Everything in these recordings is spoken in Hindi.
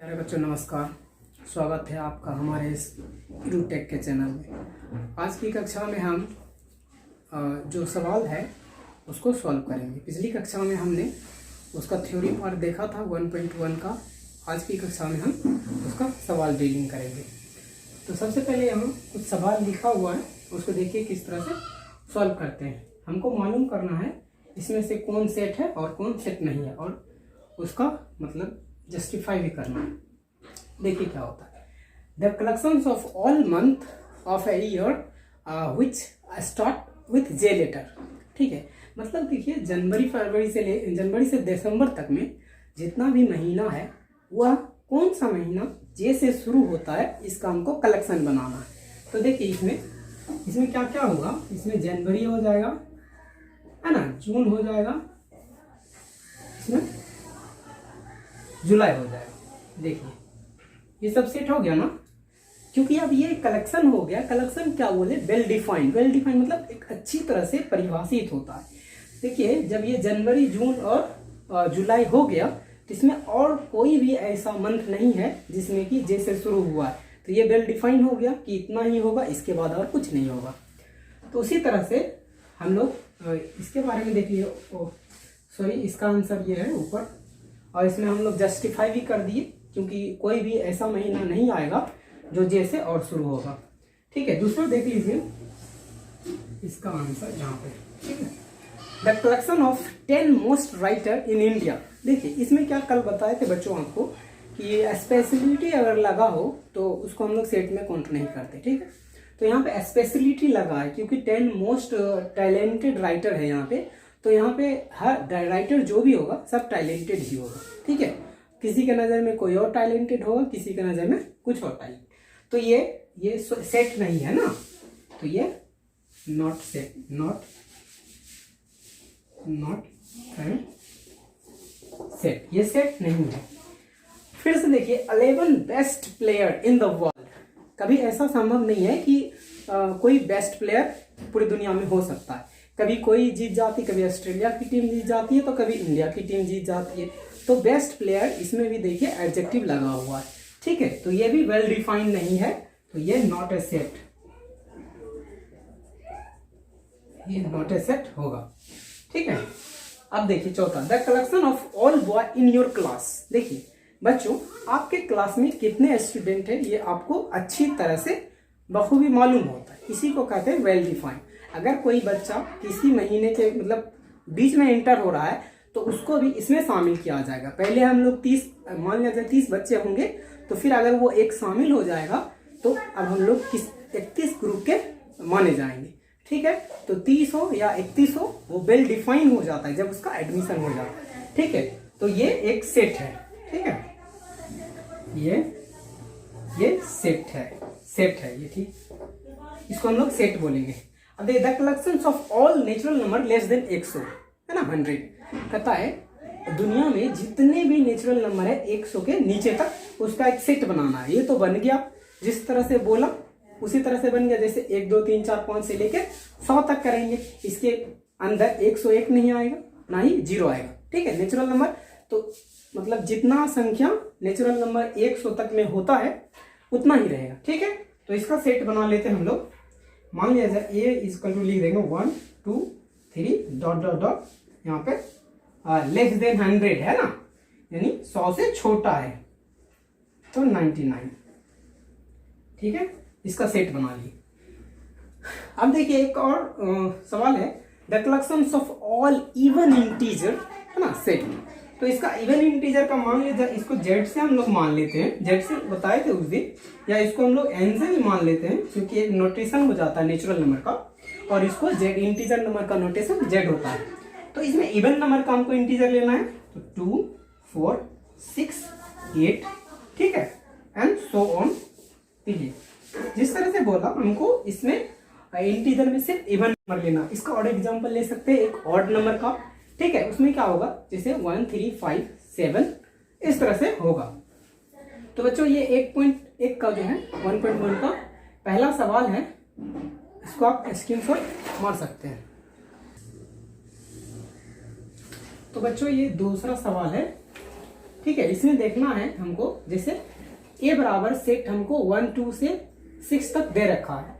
प्यारे बच्चों नमस्कार। स्वागत है आपका हमारे इस यूटेक के चैनल में। आज की कक्षा में हम जो सवाल है उसको सॉल्व करेंगे। पिछली कक्षा में हमने उसका थ्योरी पार्ट देखा था 1.1 का। आज की कक्षा में हम उसका सवाल डीलिंग करेंगे। तो सबसे पहले हम कुछ सवाल लिखा हुआ है उसको देखिए किस तरह से सॉल्व करते हैं। हमको मालूम करना है इसमें से कौन सेट है और कौन सेट नहीं है और उसका मतलब जस्टिफाई भी करना है। देखिए क्या होता है। The collections of all month of a year which start with J letter. ठीक है, मतलब देखिए जनवरी से दिसंबर तक में जितना भी महीना है वह कौन सा महीना जे से शुरू होता है, इसका हमको कलेक्शन बनाना है। तो देखिए इसमें क्या क्या होगा। इसमें जनवरी हो जाएगा, है ना, जून हो जाएगा, इसमें जुलाई हो जाएगा। देखिए ये सब सेट हो गया ना, क्योंकि अब ये कलेक्शन हो गया। कलेक्शन क्या बोले, वेल डिफाइंड मतलब एक अच्छी तरह से परिभाषित होता है। देखिए जब ये जनवरी जून और जुलाई हो गया तो इसमें और कोई भी ऐसा मंथ नहीं है जिसमें कि जे से शुरू हुआ है, तो ये वेल डिफाइंड हो गया कि इतना ही होगा, इसके बाद और कुछ नहीं होगा। तो उसी तरह से हम लोग इसके बारे में देखिए। सॉरी, इसका आंसर ये है ऊपर, और इसमें हम लोग जस्टिफाई भी कर दिए क्योंकि कोई भी ऐसा महीना नहीं आएगा जो जे से और शुरू होगा। ठीक है, दूसरा देख लीजिए इसका आंसर यहाँ पे। ठीक है, the collection of 10 most writer in India. देखिए इसमें क्या कल बताए थे बच्चों आपको कि स्पेशलिटी अगर लगा हो तो उसको हम लोग सेट में काउंट नहीं करते। ठीक है, तो यहाँ पे स्पेशलिटी लगा है क्योंकि 10 मोस्ट टैलेंटेड राइटर है यहाँ पे। तो यहाँ पे हर राइटर जो भी होगा सब टैलेंटेड ही होगा। ठीक है, किसी के नज़र में कोई और टैलेंटेड होगा, किसी के नज़र में कुछ और टैलेंट। तो ये सेट नहीं है ना, तो ये नॉट सेट, नॉट सेट, ये सेट नहीं है। फिर से देखिए 11 best player in the world. कभी ऐसा संभव नहीं है कि कोई बेस्ट प्लेयर पूरी दुनिया में हो सकता है। कभी कोई जीत जाती, कभी ऑस्ट्रेलिया की टीम जीत जाती है, तो कभी इंडिया की टीम जीत जाती है। तो बेस्ट प्लेयर इसमें भी देखिए एडजेक्टिव लगा हुआ है। ठीक है, तो ये भी वेल डिफाइंड नहीं है, तो ये नॉट ए सेट, ये नॉट ए सेट होगा। ठीक है, अब देखिए चौथा, the collection of all boy in your class. देखिए बच्चों आपके क्लास में कितने स्टूडेंट हैं ये आपको अच्छी तरह से बखूबी मालूम होता है, इसी को कहते हैं वेल डिफाइंड। अगर कोई बच्चा किसी महीने के मतलब बीच में एंटर हो रहा है तो उसको भी इसमें शामिल किया जाएगा। पहले हम लोग 30 मान लीजिए 30 बच्चे होंगे, तो फिर अगर वो एक शामिल हो जाएगा तो अब हम लोग 31 ग्रुप के माने जाएंगे। ठीक है, तो 30 हो या 31 हो वो वेल डिफाइन हो जाता है जब उसका एडमिशन हो जाता है। ठीक है, तो ये एक सेट है। ठीक है, ये सेट है ये। ठीक, इसको हम लोग सेट बोलेंगे। अब the collections of all natural number less than 100, है ना, 100। कहता है दुनिया में जितने भी नेचुरल नंबर है 100 के नीचे तक उसका एक सेट बनाना है। ये तो बन गया, जिस तरह से बोला उसी तरह से बन गया। जैसे 1 2 3 4 5 से लेकर 100 तक करेंगे, इसके अंदर 101 नहीं आएगा, ना ही 0 आएगा। ठीक है, नेचुरल नंबर तो मतलब जितना संख्या नेचुरल नंबर 100 तक में होता है उतना ही रहेगा। ठीक है, तो इसका सेट बना लेते हैं हम लोग। मान लिया जाए ए इक्वल टू लिख देंगे 1 2 3 डॉट डॉट डॉट, यहाँ पे लेस देन 100 है ना, यानी 100 से छोटा है तो 99। ठीक है, इसका सेट बना लिए। अब देखिए एक और सवाल है, the collections of all even integer, है ना, सेट। तो इसका इवन इंटीजर का मान लीजिए, इसको जेड से हम लोग मान लेते हैं, जेड से बताए थे उस दिन, या इसको हम लोग एन से भी मान लेते हैं क्योंकि एक नोटेशन हो जाता है नेचुरल नंबर का, और इसको जेड इंटीजर नंबर का नोटेशन जेड होता है। तो इसमें इवन नंबर का हमको इंटीजर लेना है, तो 2 4 6 8, ठीक है, एंड सो ऑन। देखिए जिस तरह से बोला हमको इसमें इंटीजर में सिर्फ इवन नंबर लेना। इसका और एग्जांपल ले सकते हैं एक ऑड नंबर का। ठीक है, उसमें क्या होगा, जैसे 1 3 5 7 इस तरह से होगा। तो बच्चों ये 1.1 का जो है 1.1 का पहला सवाल है, इसको आप स्क्रीनशॉट मार सकते हैं। तो बच्चों ये दूसरा सवाल है, ठीक है, इसमें देखना है हमको, जैसे ए बराबर सेट हमको 1 2 से 6 तक दे रखा है।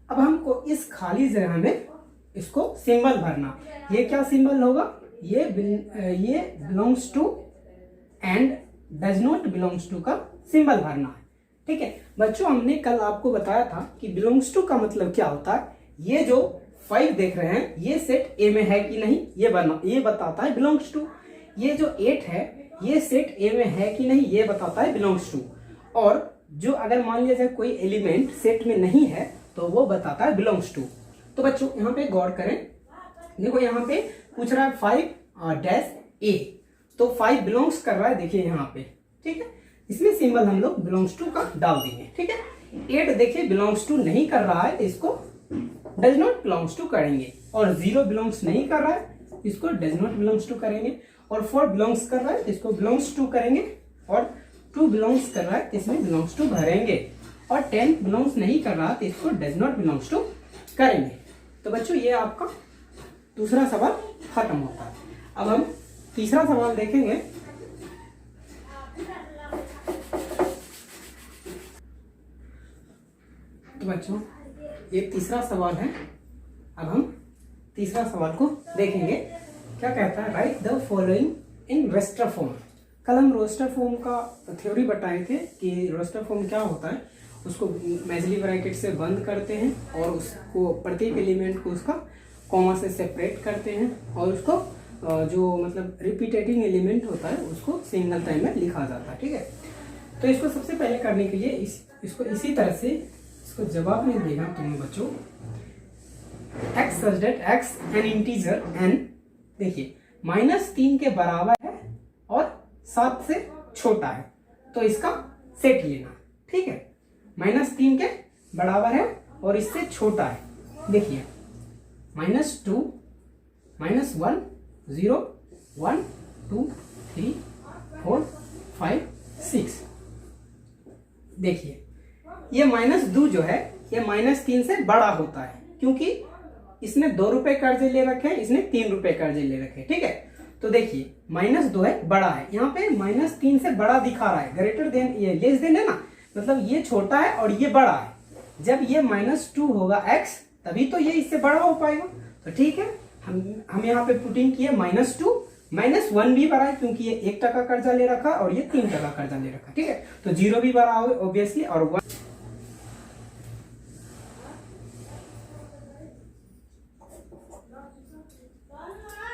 अब हमको इस खाली जगह में इसको सिंबल भरना। ये क्या सिंबल होगा? ये belongs to and does not belongs to का सिंबल भरना है। ठीक है बच्चों, हमने कल आपको बताया था कि बिलोंग्स टू का मतलब क्या होता है। ये जो 5 देख रहे हैं ये सेट ए में है कि नहीं, ये बताता है बिलोंग्स टू। ये जो 8 है ये सेट ए में है कि नहीं, ये बताता है बिलोंग्स टू। और जो अगर मान लिया जाए कोई एलिमेंट सेट में नहीं है तो वो बताता है बिलोंग्स टू। तो बच्चों यहाँ पे गौर करें, देखो यहाँ पे पूछ रहा है 5 डैश ए, तो 5 बिलोंग्स कर रहा है, देखिए यहाँ पे। ठीक है, इसमें सिंबल हम लोग बिलोंग्स टू का डाल देंगे। ठीक है, 8 देखिए बिलोंग्स टू नहीं कर रहा है, इसको डज नॉट बिलोंग्स टू करेंगे। और 0 बिलोंग्स नहीं कर रहा है, इसको डज नॉट बिलोंग्स टू करेंगे। और 4 बिलोंग्स कर रहा है, इसको बिलोंग्स टू करेंगे। और 2 बिलोंग्स कर रहा है तो इसमें बिलोंग्स टू भरेंगे। और 10 बिलोंग्स नहीं कर रहा तो इसको डज नॉट बिलोंग्स टू करेंगे। तो बच्चों ये आपका दूसरा सवाल खत्म होता है। अब हम तीसरा सवाल देखेंगे। तो बच्चों ये तीसरा सवाल है। अब हम तीसरा सवाल को देखेंगे। क्या कहता है? Right the following in raster form. कल हम रास्टर फॉर्म का थ्योरी बताए थे कि रास्टर फॉर्म क्या होता है। उसको मेजली ब्रैकेट से बंद करते हैं और उसको प्रत्येक एलिमेंट को उसका कॉमा से सेपरेट करते हैं और उसको जो मतलब रिपीटेटिंग एलिमेंट होता है उसको सिंगल टाइम में लिखा जाता है। ठीक है, तो इसको सबसे पहले करने के लिए इसको इसी तरह से इसको जवाब में देगा तुम्हें बच्चों। x such that x an integer n, देखिए -3 के बराबर है और 7 से छोटा है, तो इसका सेट लेना। ठीक है, -3 के बराबर है और इससे छोटा है। देखिए -2 -1 0 1 2 3 4 5 6। देखिए ये -2 जो है ये -3 से बड़ा होता है, क्योंकि इसने 2 रुपए कर्जे ले रखे हैं, इसने 3 रुपए कर्जे ले रखे हैं। ठीक है, तो देखिए -2 है, बड़ा है। यहाँ पे -3 से बड़ा दिखा रहा है, ग्रेटर देन, ये लेस देन है ना, मतलब ये छोटा है और ये बड़ा है। जब ये -2 होगा x, तभी तो ये इससे बड़ा हो पाएगा। तो ठीक है, हम यहाँ पे पुटिंग किए -2 -1 भी बड़ा है, क्योंकि ये 1 टका कर्जा ले रखा और ये 3 टका कर्जा ले रखा। ठीक है, तो 0 भी बड़ा हो ऑब्वियसली, और 1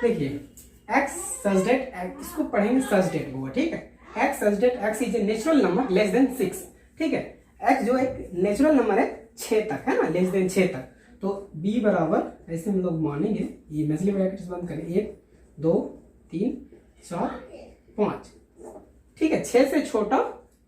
देखिए x such that x, इसको पढ़ेंगे such that होगा। ठीक है, x such that x is a natural number less than 6। ठीक है, x जो एक नेचुरल नंबर है 6 तक, है ना, लेस देन 6 तक। तो b बराबर ऐसे हम लोग मानेंगे, ये मेजली ब्रैकेट्स बंद करें, 1 2 3 4 5। ठीक है, 6 से छोटा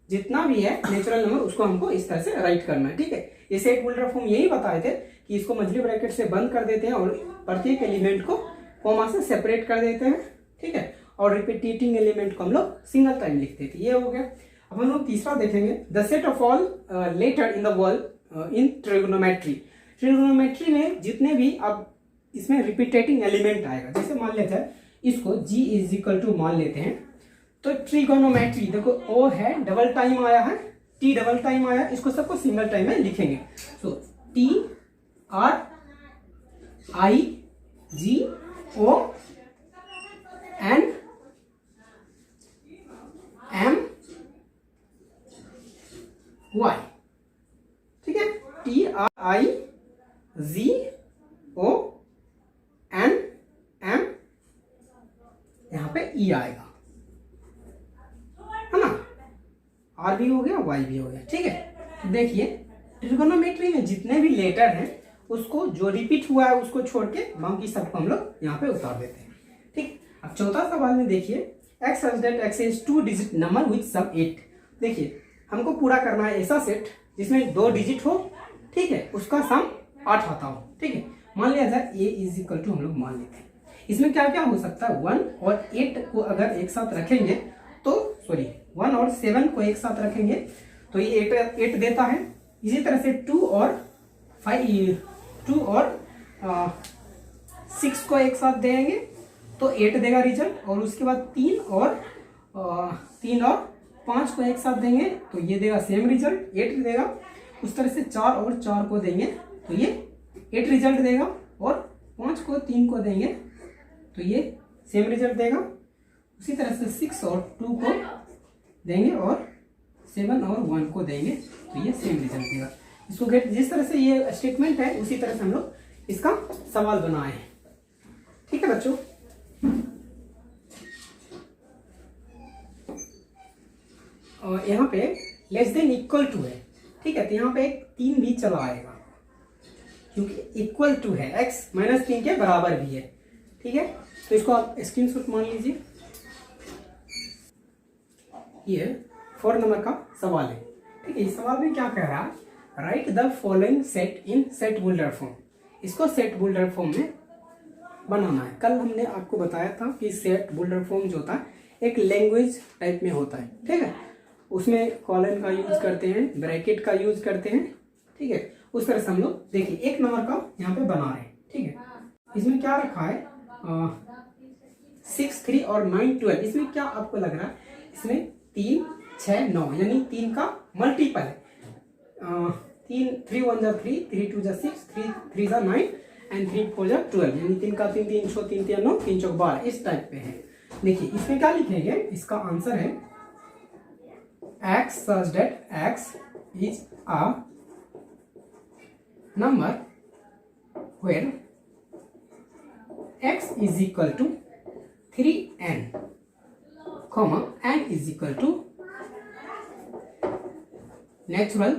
जितना भी है नेचुरल नंबर उसको हमको इस तरह से राइट करना है। ठीक है, इसे एक उल्टा फॉर्म यही बताए थे कि इसको मेजली ब्रैकेट से बंद कर देते हैं और प्रत्येक एलिमेंट को कॉमा से सेपरेट कर देते हैं। ठीक है, और रिपीटिंग एलिमेंट को हम लोग सिंगल टाइम लिखते थे। ये हो गया। अब हम लोग तीसरा देखेंगे, the set of all letter in the world in trigonometry. Trigonometry में जितने भी, अब इसमें रिपीटेटिंग एलिमेंट आएगा, जैसे मान लेते हैं इसको g इज इक्वल टू मान लेते हैं, तो ट्रिगोनोमेट्री देखो o है, डबल टाइम आया है, t डबल टाइम आया, इसको सबको सिंगल टाइम में लिखेंगे। सो t r i g o n m y। ठीक है, t r i g o n m, यहां पे e आएगा, है ना, r भी हो गया, y भी हो गया। ठीक है, तो देखिए ट्रिगोनोमेट्री में जितने भी लेटर हैं उसको जो रिपीट हुआ है उसको छोड़ के बाकी सबको हम लोग यहाँ पे उतार देते हैं। ठीक, अब चौथा सवाल में देखिए, x such that x is 2 digit number with sum 8। देखिए हमको पूरा करना है ऐसा सेट जिसमें 2 डिजिट हो, ठीक है, उसका सम 8 आता हो। ठीक है, मान लिया जाए a इज इक्वल टू, हम लोग मान लेते हैं इसमें क्या क्या हो सकता है, 1 और 8 को अगर एक साथ रखेंगे तो 1 और 7 को एक साथ रखेंगे तो ये 8 देता है। इसी तरह से 2 और 6 को एक साथ देंगे तो 8 देगा रिजल्ट, और उसके बाद 3 और 3 और 5 को एक साथ देंगे तो ये देगा सेम रिजल्ट 8 देगा। उस तरह से 4 और 4 को देंगे तो ये 8 रिजल्ट देगा, और 5 को 3 को देंगे तो ये सेम रिजल्ट देगा। उसी तरह से 6 और 2 को देंगे और 7 और 1 को देंगे तो ये सेम रिजल्ट देगा। इसको गेट, जिस तरह से ये स्टेटमेंट है उसी तरह से हम लोग इसका सवाल बनाए हैं। ठीक है बच्चों, और यहाँ पे लेस देन इक्वल टू है। ठीक है, तो यहाँ पे एक 3 भी चला आएगा क्योंकि इक्वल टू है, x -3 के बराबर भी है। ठीक है, तो इसको आप स्क्रीनशॉट मान लीजिए। ये 4 नंबर का सवाल है। ठीक है, इस सवाल में क्या कह रहा है, right the following set in set builder form. इसको सेट बुल्डर फॉर्म में बनाना है। कल हमने आपको बताया था कि सेट बुल्डर फॉर्म जो होता है एक लैंग्वेज टाइप में होता है। ठीक है, उसमें कॉलन का यूज करते हैं, ब्रैकेट का यूज करते हैं। ठीक है, उस तरह से हम लोग देखिए 1 नंबर का यहाँ पे बना रहे हैं। ठीक है, इसमें क्या रखा है 6, 3 और 9, 12। इसमें क्या आपको लग रहा है, इसमें 3, 6, 9 यानी 3 का मल्टीपल है। 3 1 जा 3, 3 2 जा 6, 3 3 जा 9 एंड 3 4 जा 12 यानी 3 का 3, 3 6 3 3 9, 3 4 12 इस टाइप पे है। देखिए इसमें क्या लिखेंगे, इसका आंसर है x such that x is a number where x is equal to 3n, comma n is equal to natural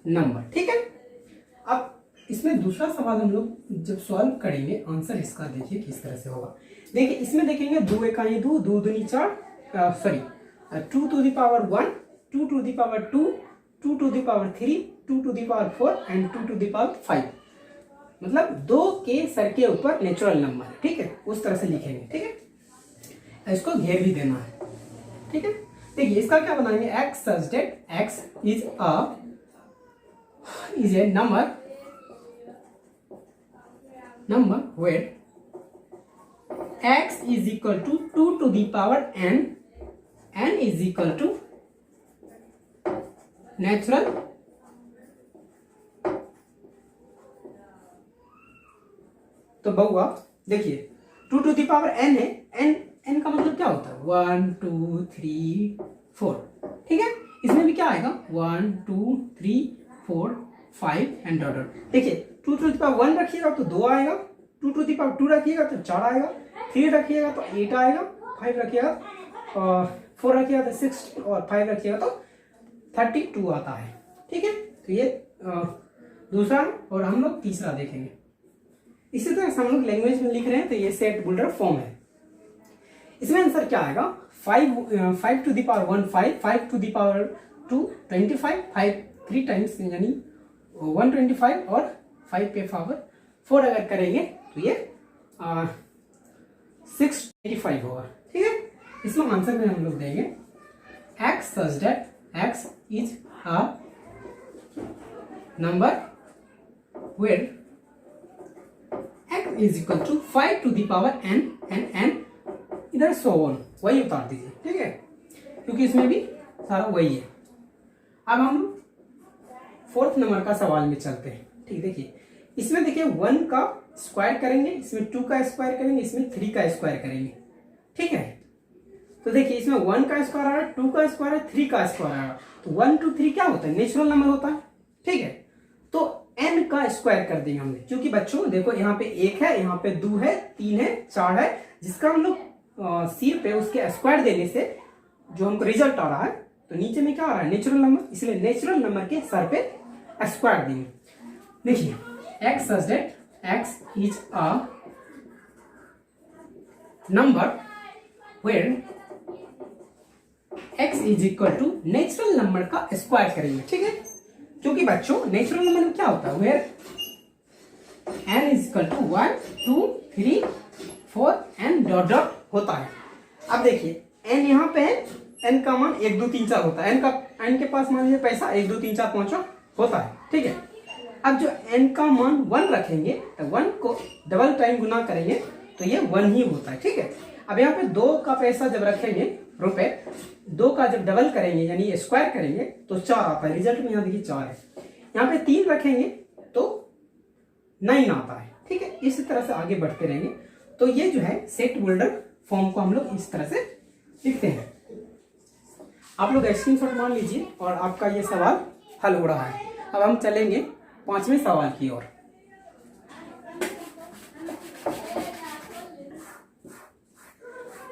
number। ठीक है, अब इसमें दूसरा सवाल हम लोग जब सॉल्व करेंगे, आंसर इसका देखिए किस तरह से होगा। देखिए इसमें देखेंगे 2 एकाई 2, 2 दूनी 4, sorry 2 to the power 1, 2 to the power 2, 2 to the power 3, 2 to the power 4 and 2 to the power 5। मतलब 2 के सर के ऊपर नेचुरल नंबर। ठीक है, उस तरह से लिखेंगे। ठीक है, इसको घेर भी देना है। ठीक है, देखिए इसका क्या बनाएंगे, x such that x is a number where x is equal to 2 to the power n, n is equal to natural तो बहुआ देखिए 2 to the power n है, n का मतलब क्या होता है 1 2 3 4। ठीक है, इसमें भी क्या आएगा 1 2 3 4 5 एंड डॉट डॉट। देखिए 2 to the power 1 रखिएगा तो 2 आएगा, 2 to the power 2 रखिएगा तो 4 आएगा, 3 रखिएगा तो 8 आएगा, 5 रखिएगा 4 रखिएगा तो 6 और 5 रखिएगा तो 32 आता है। ठीक है, तो ये दूसरा और हम लोग तीसरा देखेंगे। इसी तरह से हम लोग लैंग्वेज में लिख रहे हैं तो ये सेट बुल्डर फॉर्म है। इसमें आंसर क्या आएगा 5 to the power 1 5, 5 to the power 2 25, 5 3 times यानी 125 और 5 पे पावर 4 अगर करेंगे तो ये 685 होगा। ठीक है, इसमें आंसर में हम लोग देंगे x such that x is a number where x is equal to 5 to the power n and n इधर so on वही उतार दीजिए। ठीक है, क्योंकि इसमें भी सारा वही है। अब हम 4th नंबर का सवाल में चलते हैं। ठीक, देखिए इसमें देखिए 1 का स्क्वायर करेंगे, इसमें 2 का स्क्वायर करेंगे, इसमें 3 का स्क्वायर करेंगे। ठीक है, तो देखिए इसमें 1 का स्क्वायर आ रहा है, 2 का स्क्वायर है, 3 का स्क्वायर आ रहा है, तो 1 2 3 क्या होता है नेचुरल नंबर होता है। ठीक है, तो n का स्क्वायर कर देंगे हमने, क्योंकि बच्चों देखो यहाँ पे 1 है, यहाँ पे 2 है, 3 है, 4 है, जिसका हम लोग सिर पे उसके स्क्वायर देने से जो हमको रिजल्ट आ रहा है तो नीचे में क्या आ रहा है नेचुरल नंबर, इसलिए नेचुरल नंबर के सर पे स्क्वायर देंगे। देखिए x such that x is a number where x is equal to natural number का स्क्वायर करेंगे। ठीक है, क्योंकि बच्चों नेचुरल नंबर में क्या होता है where n is equal to 1 2 3 4 and dot dot होता है। अब देखिए n यहाँ पे है, n का मान 1 2 3 4 होता है, n के पास मान लीजिए पैसा 1 2 3 4 5 होता है। ठीक है, अब जो n का मान 1 रखेंगे तो 1 को डबल टाइम गुना करेंगे तो ये 1 ही होता है। ठीक है, अब यहाँ पे 2 का पैसा जब रखेंगे रुपए, 2 का जब डबल करेंगे यानी स्क्वायर करेंगे तो 4 आता है, रिजल्ट में यहाँ देखिए 4 है। यहाँ पे 3 रखेंगे तो 9 आता है, ठीक है। इसी तरह से आगे बढ़ते रहेंगे। तो ये जो है सेट होल्डर फॉर्म को हम लोग इस तरह से लिखते हैं। आप लोग स्क्रीनशॉट मान लीजिए और आपका ये सवाल हल हो रहा है। अब हम चलेंगे 5वें सवाल की ओर।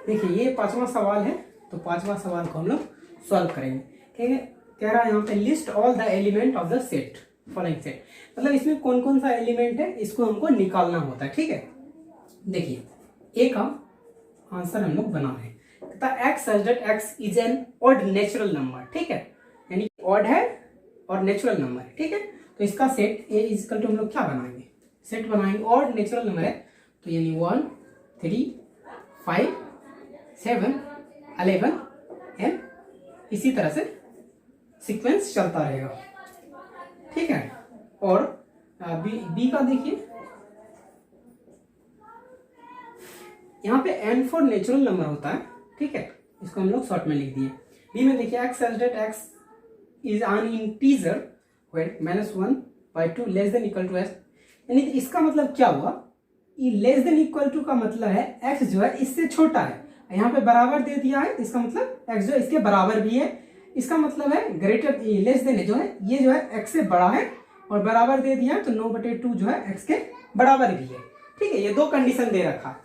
देखिए ये 5वां सवाल है, तो 5वां सवाल को हम लोग सॉल्व करेंगे। कह रहा है यहाँ पे list all the element of the set following set, मतलब इसमें कौन कौन सा एलिमेंट है इसको हमको निकालना होता है, ठीक है। देखिए ए का आंसर हम लोग बना रहे हैं, x such that x is N odd natural number, ठीक है, यानी ऑड है और नेचुरल नंबर है, ठीक है। तो इसका set A is equal to हम लोग क्या बनाएंगे, सेट बनाएंगे ऑड नेचुरल नंबर है, तो यानी 1 3 5 7 11 एंड इसी तरह से सीक्वेंस चलता रहेगा, ठीक है। और बी का देखिए यहाँ पे n फॉर नेचुरल नंबर होता है, ठीक है, इसको हम लोग शॉर्ट में लिख दिए। बी में देखिए x such that x is an integer when -1/2 less than equal to s, यानी इसका मतलब क्या हुआ, ये लेस देन इक्वल टू का मतलब है x जो है इससे छोटा है, यहाँ पे बराबर दे दिया है, इसका मतलब x जो इसके बराबर भी है, इसका मतलब है ग्रेटर लेस देन जो है ये जो है x से बड़ा है और बराबर दे दिया तो 9/2 जो है x के बराबर भी है, ठीक है। ये 2 कंडीशन दे रखा।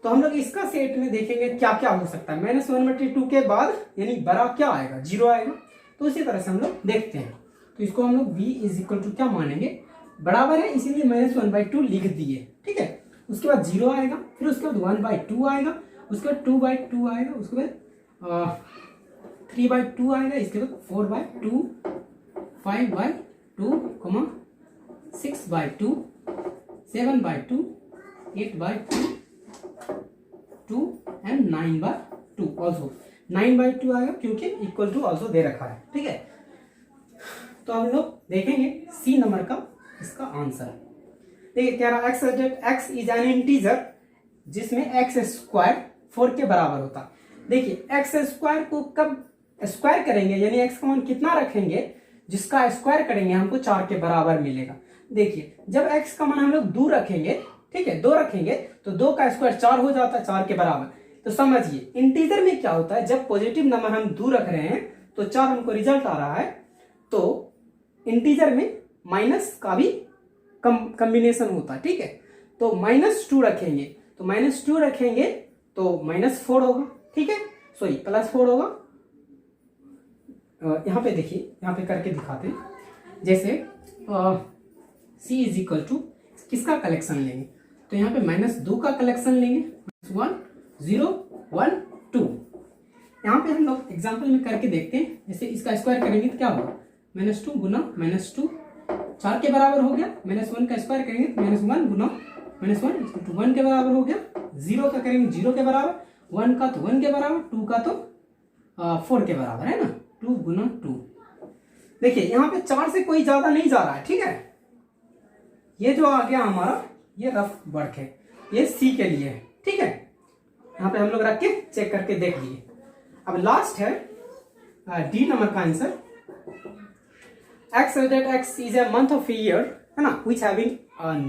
तो हम लोग इसका सेट में देखेंगे क्या क्या हो सकता है। -1/2 के बाद यानी बड़ा क्या आएगा, 0 आएगा। तो उसी तरह से हम लोग देखते हैं। तो इसको हम लोग b इज इक्वल टू क्या मानेंगे, बराबर है, इसीलिए -1/2 लिख दिए, ठीक है। उसके बाद 0 आएगा, फिर उसके बाद 1/2 आएगा, उसके बाद 2/2 आएगा, उसके बाद 3/2 आएगा, इसके बाद 4/2 5/2 6/2 7/2 8/2 2 एंड 9/2 ऑल्सो 9/2 आएगा क्योंकि इक्वल टू ऑल्सो दे रखा है, ठीक है। तो हम लोग देखेंगे सी नंबर का इसका आंसर। देखिए कह रहा है एक्स इज एन इंटीजर जिसमें एक्स स्क्वायर 4 के बराबर होता है। देखिए एक्स स्क्वायर को कब स्क्वायर करेंगे यानी एक्स का मान कितना रखेंगे, जिसका स्क्वायर करेंगे हमको 4 के बराबर मिलेगा। देखिए जब एक्स का मान हम लोग 2 रखेंगे, ठीक है, 2 रखेंगे तो 2 का स्क्वायर 4 हो जाता है 4 के बराबर। तो समझिए इंटीजर में क्या होता है, जब पॉजिटिव नंबर हम 2 रख रहे हैं तो 4 हमको रिजल्ट आ रहा है, तो इंटीजर में माइनस का भी कॉम्बिनेशन होता है, ठीक है। तो -2 रखेंगे तो -2 रखेंगे तो -4 होगा, ठीक है, सॉरी +4 होगा। यहाँ पे देखिए, यहाँ पे करके दिखाते हैं। जैसे c इज इक्वल टू किसका कलेक्शन लेंगे, तो यहाँ पे -2 का कलेक्शन लेंगे, 1 0 1 2। यहाँ पे हम लोग एग्जाम्पल में करके देखते हैं। जैसे इसका स्क्वायर करेंगे तो क्या होगा, -2 गुना -2 4 के बराबर हो गया, -1 का स्क्वायर करेंगे तो -1 गुना -1 तो 1 के बराबर हो गया, 0 का करेंगे 0 के बराबर, 1 का तो 1 के बराबर, 2 का तो 4 के बराबर है ना, 2 गुना 2। देखिए यहाँ पे 4 से कोई ज्यादा नहीं जा रहा है, ठीक है। ये जो आ गया हमारा ये रफ वर्क है, ये सी के लिए है, ठीक है। यहाँ पे हम लोग रख के चेक करके देख लिए। अब लास्ट है डी नंबर का answer. X is a month of year, है ना, विच हैविंग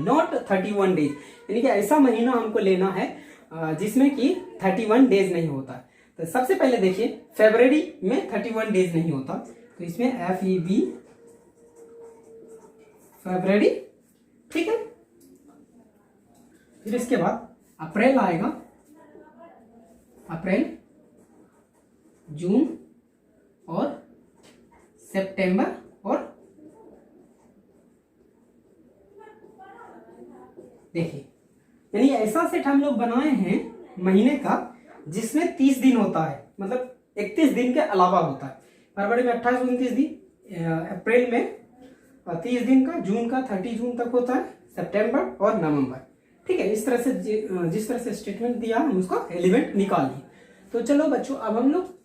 नॉट 31 डेज, यानी कि ऐसा महीना हमको लेना है जिसमें कि 31 डेज नहीं होता। तो सबसे पहले देखिए फरवरी में 31 डेज नहीं होता, तो इसमें FEB फरवरी, ठीक है। फिर इसके बाद अप्रैल आएगा, अप्रैल जून और सितंबर और देखिए, यानी ऐसा सेट हम लोग बनाए हैं महीने का जिसमें 30 दिन होता है, मतलब 31 दिन के अलावा होता है। फरवरी में 28-29 दिन, अप्रैल में 30 दिन का, जून का 30 जून तक होता है, सितंबर और नवंबर, ठीक है। इस तरह से जिस तरह से स्टेटमेंट दिया हम उसका एलिमेंट निकाल लिए। तो चलो बच्चों अब हम लोग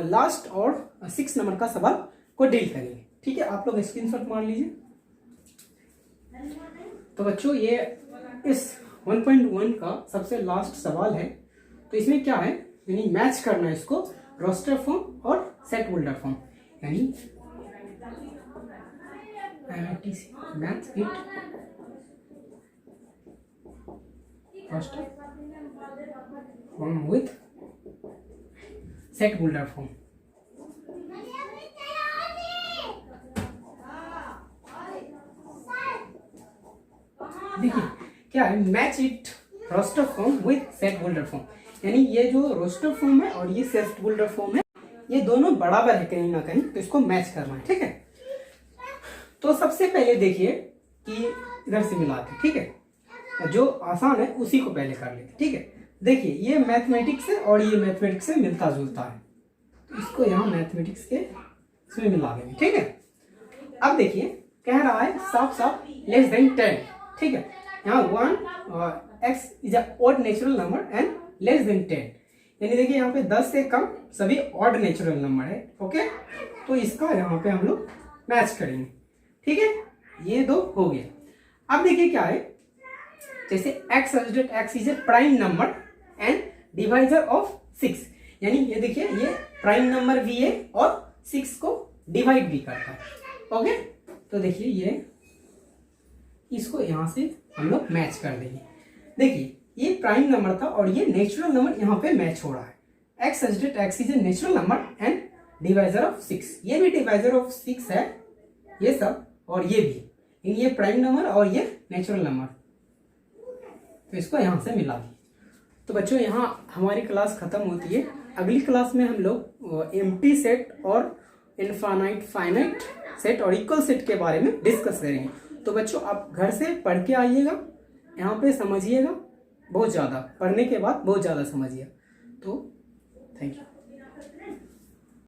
लास्ट और 6 नंबर का सवाल को डील करेंगे, ठीक है। आप लोग स्क्रीनशॉट मार लीजिए। तो बच्चों ये इस 1.1 का सबसे लास्ट सवाल है। तो इसमें क्या है, यानी मैच करना है इसको रोस्टर फॉर्म और सेट होल्डर फॉर्म, यानी match it roster form with set holder form. देखिए क्या है, match it roster form with set holder form, यानी ये जो रोस्टर फॉर्म है और ये सेट होल्डर फॉर्म है, ये दोनों बराबर है कहीं ना कहीं, तो इसको मैच करना है। ठीक है, तो सबसे पहले देखिए कि इधर से मिलाते, ठीक है, जो आसान है उसी को पहले कर लेते। ठीक है, देखिए ये मैथमेटिक्स है और ये मैथमेटिक्स से मिलता जुलता है, तो इसको यहाँ मैथमेटिक्स के इसमें मिला देंगे। ठीक है, अब देखिए कह रहा है साफ साफ लेस देन 10। ठीक है, यहाँ 1 x is a odd natural number and less than 10, यानी देखिए यहाँ पे 10 से कम सभी ऑड नेचुरल नंबर है। ओके, तो इसका यहाँ पे हम लोग मैच करेंगे। ठीक है, ये दो हो गया। अब देखिए क्या है, जैसे x is a prime number and divisor of 6, यानी ये देखिए ये प्राइम नंबर भी है और 6 को डिवाइड भी करता है। ओके, तो देखिए ये इसको यहां से हम लोग मैच कर देंगे। देखिए ये प्राइम नंबर था और ये नेचुरल नंबर यहाँ पे मैच हो रहा है। x is a natural number and divisor of 6, ये भी डिवाइजर ऑफ 6 है ये सब, और ये भी, ये प्राइम नंबर और ये नेचुरल नंबर, तो इसको यहां से मिला दिए। तो बच्चों यहाँ हमारी क्लास खत्म होती है। अगली क्लास में हम लोग एम्प्टी सेट और इनफाइनाइट फाइनाइट सेट और इक्वल सेट के बारे में डिस्कस करेंगे। तो बच्चों आप घर से पढ़ के आइएगा, यहाँ पे समझिएगा बहुत ज़्यादा, पढ़ने के बाद बहुत ज़्यादा समझिए। तो थैंक यू।